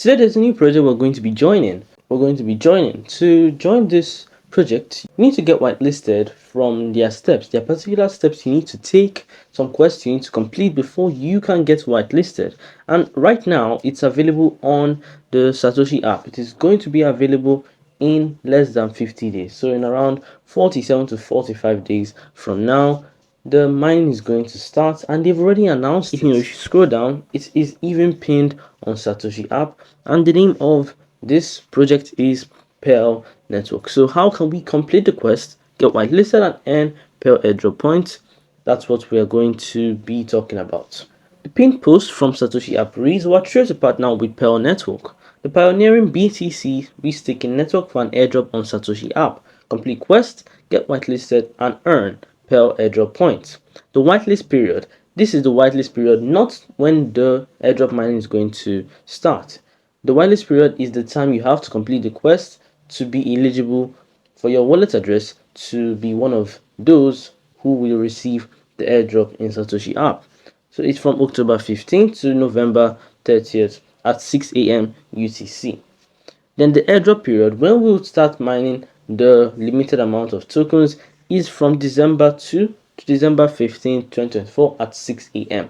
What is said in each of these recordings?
Today there's a new project we're going to be joining. To join this project, you need to get whitelisted from their steps. There are particular steps you need to take, some quests you need to complete before you can get whitelisted. And right now, it's available on the Satoshi app. It is going to be available in less than 50 days. So in around 47 to 45 days from now, the mining is going to start, and they've already announced it. If you scroll down, it is even pinned on Satoshi app, and the name of this project is Pell Network. So how can we complete the quest, get whitelisted, and earn Pell airdrop points? That's what we are going to be talking about. The pinned post from Satoshi app reads, "We're thrilled to partner with Pell Network, the pioneering BTC restaking network for an airdrop on Satoshi app. Complete quest, get whitelisted, and earn Pell airdrop points." The whitelist period. This is the whitelist period, not when the airdrop mining is going to start. The whitelist period is the time you have to complete the quest to be eligible for your wallet address to be one of those who will receive the airdrop in Satoshi app. So it's from October 15th to November 30th at 6 a.m. UTC. Then the airdrop period, when we'll start mining the limited amount of tokens, is from December 2 to December 15, 2024 at 6 a.m.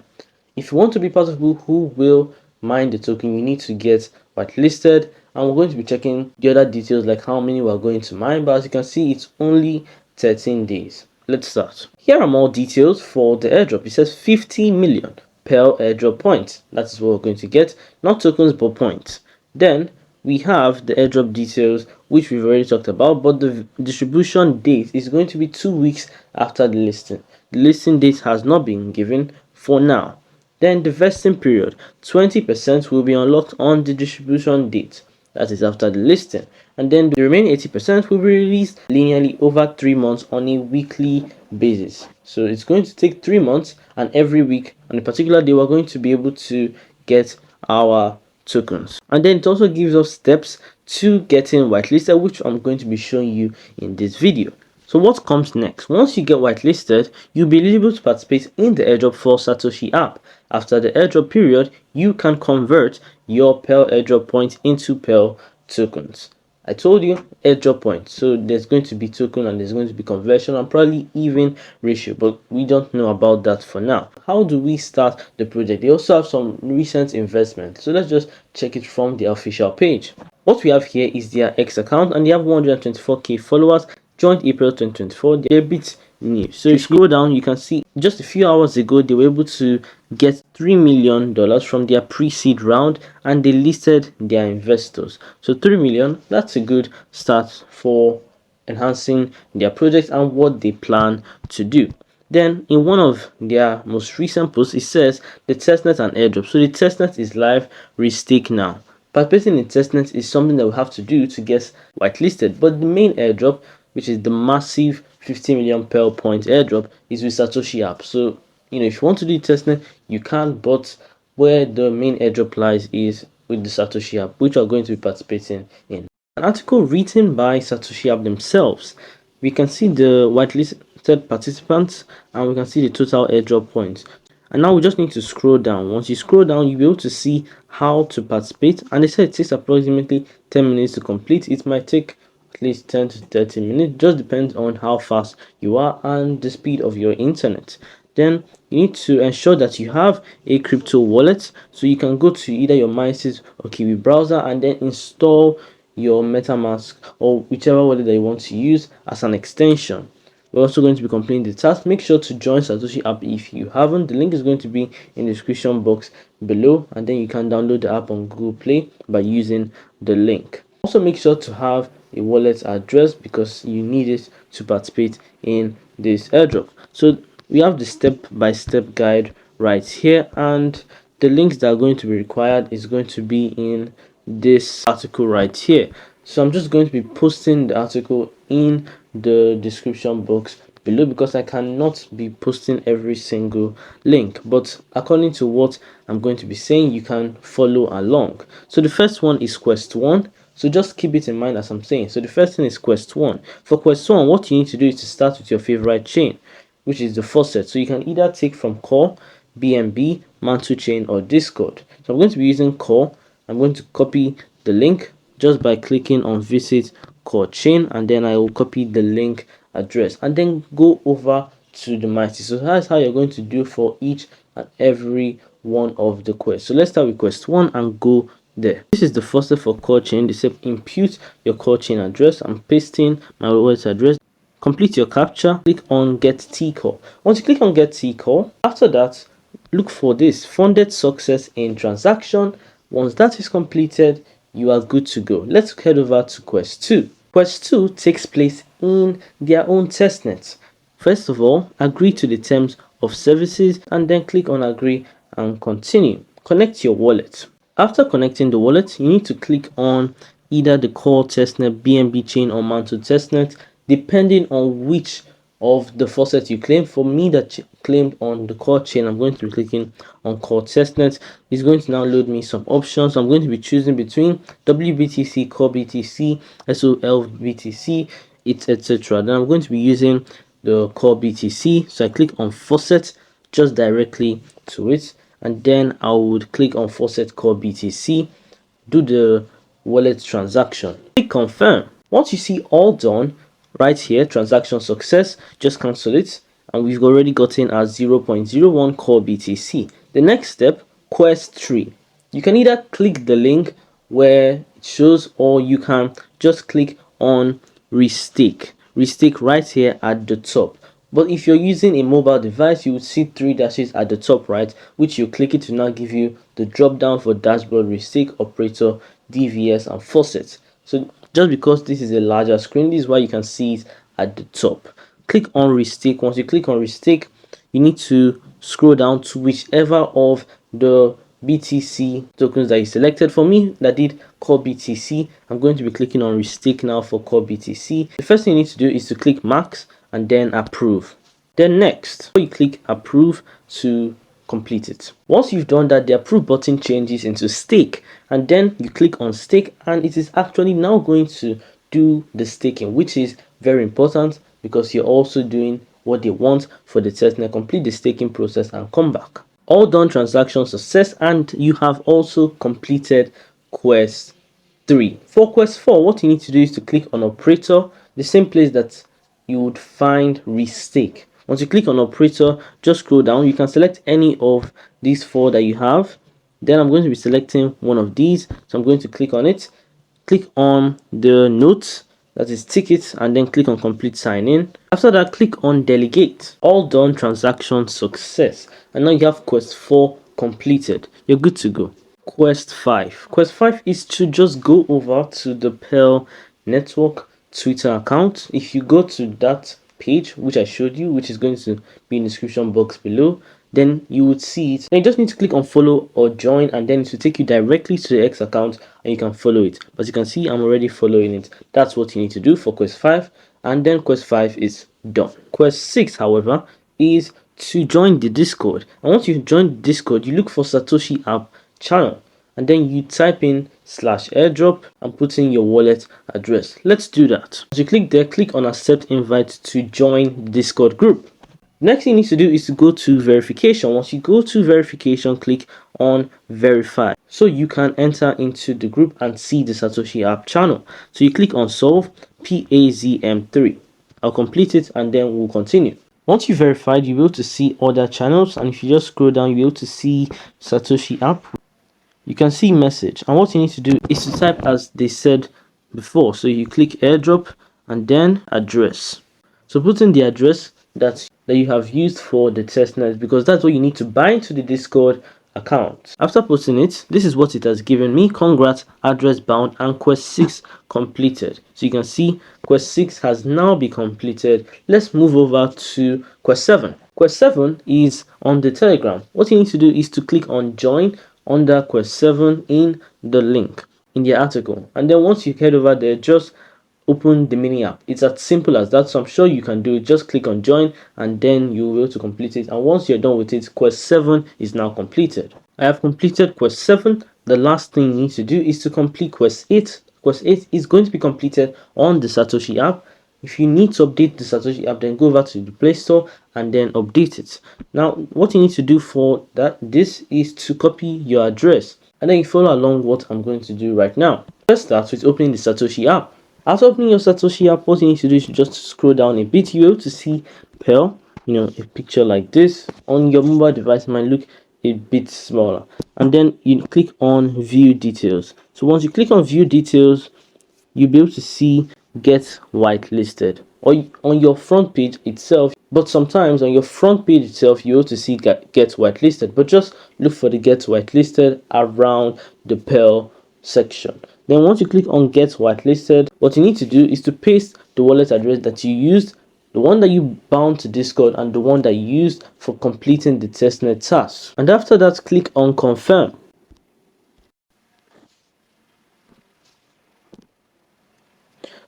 If you want to be part of who will mine the token, you need to get whitelisted, and we're going to be checking the other details like how many we're going to mine, but as you can see, it's only 13 days. Let's start. Here are more details for the airdrop. It says 50 million Pell airdrop points. That is what we're going to get, not tokens but points. Then we have the airdrop details, which we've already talked about, but the distribution date is going to be 2 weeks after the listing. The listing date has not been given for now. Then the vesting period, 20% will be unlocked on the distribution date, that is after the listing, and then the remaining 80% will be released linearly over 3 months on a weekly basis. So it's going to take 3 months, and every week on a particular day we're going to be able to get our tokens. And then it also gives us steps to getting whitelisted, which I'm going to be showing you in this video. So what comes next? Once you get whitelisted, you'll be eligible to participate in the airdrop for Satoshi app. After the airdrop period, you can convert your Pell airdrop points into Pell tokens. I told you airdrop points, so there's going to be token and there's going to be conversion and probably even ratio, but we don't know about that for now. How do we start the project? They also have some recent investment, so let's just check it from the official page. What we have here is their X account, and they have 124k followers, joined April 2024. They're a bit new, so if you scroll down, you can see just a few hours ago they were able to get $3 million from their pre-seed round, and they listed their investors. So 3 million, that's a good start for enhancing their project and what they plan to do. Then in one of their most recent posts, it says the testnet and airdrop. So the testnet is live, restake now. Participating in testnet is something that we have to do to get whitelisted, but the main airdrop, which is the massive 50 million Pell point airdrop, is with Satoshi app. So if you want to do testnet, you can, but where the main airdrop lies is with the Satoshi app, which are going to be participating in. An article written by Satoshi app themselves, we can see the whitelisted participants and we can see the total airdrop points. And now we just need to scroll down. Once you scroll down, you'll be able to see how to participate, and they said it takes approximately 10 minutes to complete. It might take at least 10 to 30 minutes, just depends on how fast you are and the speed of your internet. Then you need to ensure that you have a crypto wallet, so you can go to either your MySys or Kiwi browser and then install your MetaMask or whichever wallet that you want to use as an extension. We're also going to be completing the task. Make sure to join Satoshi app if you haven't. The link is going to be in the description box below, and then you can download the app on Google Play by using the link. Also make sure to have a wallet address because you need it to participate in this airdrop. So we have the step-by-step guide right here, and the links that are going to be required is going to be in this article right here. So I'm just going to be posting the article in the description box below because I cannot be posting every single link, but according to what I'm going to be saying, you can follow along. So the first one is quest 1, so just keep it in mind as I'm saying. So the first thing is quest 1. For quest 1, what you need to do is to start with your favorite chain, which is the faucet. So you can either take from Core, BNB, Mantle Chain, or Discord. So I'm going to be using Core, I'm going to copy the link just by clicking on visit core chain, and then I will copy the link address and then go over to the mighty. So that's how you're going to do for each and every one of the quests. So let's start with quest 1 and go there. This is the first step for core chain. They say impute your core chain address. I'm pasting my wallet address. Complete your captcha. Click on get tcall. Once you click on get tcall, after that look for this funded success in transaction. Once that is completed, you are good to go. Let's head over to quest 2. Quest 2 takes place in their own testnet. First of all, agree to the terms of services and then click on agree and continue. Connect your wallet. After connecting the wallet, you need to click on either the core testnet, BNB chain, or Mantle testnet, depending on which of the faucet you claim. For me that claimed on the core chain, I'm going to be clicking on core testnet. It's going to now load me some options. I'm going to be choosing between WBTC, core BTC, SOL BTC, etc. Then I'm going to be using the core BTC. So I click on faucet just directly to it, and then I would click on faucet core BTC, do the wallet transaction, click confirm. Once you see all done right here, transaction success, just cancel it, and we've already gotten our 0.01 core BTC. The next step, quest 3. You can either click the link where it shows, or you can just click on restake right here at the top. But if you're using a mobile device, you will see 3 dashes at the top right, which you click it to now give you the drop down for dashboard, restake, operator, DVS, and faucet. So just because this is a larger screen, this is why you can see it at the top. Click on restake. Once you click on restake, you need to scroll down to whichever of the BTC tokens that you selected. For me, that did core BTC, I'm going to be clicking on restake now for core BTC. The first thing you need to do is to click max and then approve. Then next, you click approve to complete it. Once you've done that, the approve button changes into stake, and then you click on stake, and it is actually now going to do the staking, which is very important because you're also doing what they want for the testnet. Complete the staking process and come back. All done, transaction success, and you have also completed quest 3. For quest 4, what you need to do is to click on operator, the same place that you would find restake. Once you click on operator, just scroll down. You can select any of these 4 that you have. Then I'm going to be selecting one of these, so I'm going to click on it. Click on the notes, that is tickets, and then click on complete sign in. After that, click on delegate. All done, transaction success, and now you have quest 4 completed. You're good to go. Quest 5. Quest 5 is to just go over to the Pell network Twitter account. If you go to that page which I showed you, which is going to be in the description box below, then you would see it. Then you just need to click on follow or join, and then it will take you directly to the X account and you can follow it. But you can see I'm already following it. That's what you need to do for quest 5, and then quest 5 is done. Quest 6, however, is to join the Discord. And once you join the Discord, you look for Satoshi app channel, and then you type in /airdrop and put in your wallet address. Let's do that. As you click there, click on accept invite to join the Discord group. Next thing you need to do is to go to verification. Once you go to verification, click on verify so you can enter into the group and see the Satoshi app channel. So you click on solve PAZM3. I'll complete it and then we'll continue. Once you verified, you'll be able to see other channels, and if you just scroll down, you'll be able to see Satoshi app. You can see message, and what you need to do is to type as they said before. So you click airdrop and then address. So put in the address that you have used for the testnet, because that's what you need to bind to the Discord account. After putting it, this is what it has given me. Congrats, address bound, and quest 6 completed. So you can see quest 6 has now been completed. Let's move over to quest 7. Quest 7 is on the Telegram. What you need to do is to click on join under quest 7 in the link in the article, and then once you head over there, just open the mini app. It's as simple as that, so I'm sure you can do it. Just click on join and then you'll be able to complete it, and once you're done with it, quest 7 is now completed. I have completed quest 7. The last thing you need to do is to complete quest 8. Quest 8 is going to be completed on the Satoshi app. If you need to update the Satoshi app, then go over to the Play Store and then update it. Now what you need to do for that, this is to copy your address. and then you follow along what I'm going to do right now. Let's start with opening the Satoshi app. After opening your Satoshi app, what you need to do is just scroll down a bit. You're able to see Pell, a picture like this. On your mobile device, it might look a bit smaller, and then you click on view details. So once you click on view details, you'll be able to see get whitelisted or on your front page itself. But sometimes on your front page itself, you're able to see get whitelisted, but just look for the get whitelisted around the Pell section. Then once you click on get whitelisted, what you need to do is to paste the wallet address that you used, the one that you bound to Discord, and the one that you used for completing the testnet task. And after that, click on confirm.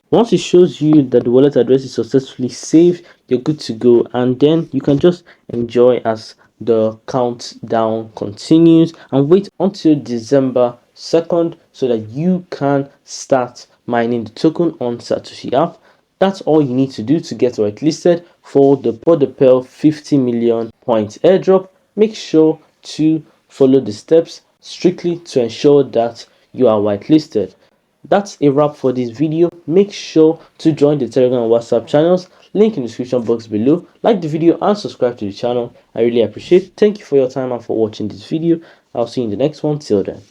Once it shows you that the wallet address is successfully saved, you're good to go, and then you can just enjoy as the countdown continues and wait until December 2nd so that you can start mining the token on Satoshi app. That's all you need to do to get whitelisted for the Pell 50 million points airdrop. Make sure to follow the steps strictly to ensure that you are whitelisted. That's a wrap for this video. Make sure to join the Telegram and WhatsApp channels, link in the description box below. Like the video and subscribe to the channel. I really appreciate it. Thank you for your time and for watching this video. I'll see you in the next one. Till then.